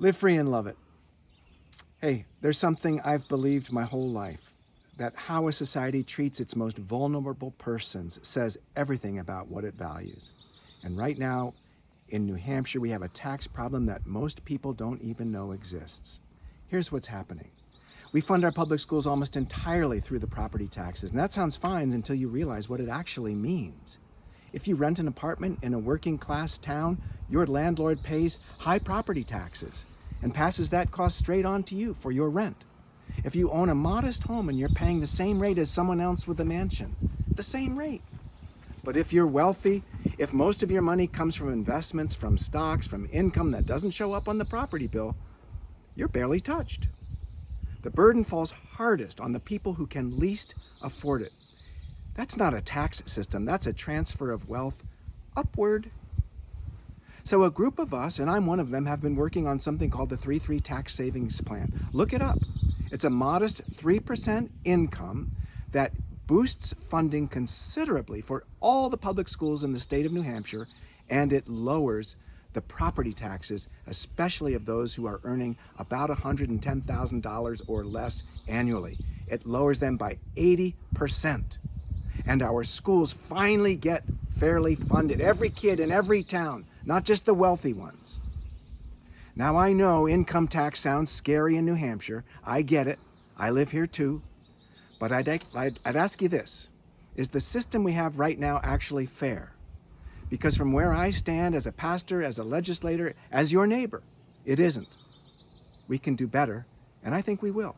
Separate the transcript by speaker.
Speaker 1: Live free and love it. Hey, there's something I've believed my whole life, that how a society treats its most vulnerable persons says everything about what it values. And right now, in New Hampshire, we have a tax problem that most people don't even know exists. Here's what's happening. We fund our public schools almost entirely through the property taxes, and that sounds fine until you realize what it actually means. If you rent an apartment in a working class town, your landlord pays high property taxes and passes that cost straight on to you for your rent. If you own a modest home and you're paying the same rate as someone else with a mansion, the same rate. But if you're wealthy, if most of your money comes from investments, from stocks, from income that doesn't show up on the property bill, you're barely touched. The burden falls hardest on the people who can least afford it. That's not a tax system, that's a transfer of wealth upward. So a group of us, and I'm one of them, have been working on something called the 3-3 Tax Savings Plan. Look it up. It's a modest 3% income that boosts funding considerably for all the public schools in the state of New Hampshire, and it lowers the property taxes, especially of those who are earning about $110,000 or less annually. It lowers them by 80%. And our schools finally get fairly funded. Every kid in every town, not just the wealthy ones. Now I know income tax sounds scary in New Hampshire. I get it. I live here too. But I'd ask you this. Is the system we have right now actually fair? Because from where I stand as a pastor, as a legislator, as your neighbor, it isn't. We can do better, and I think we will.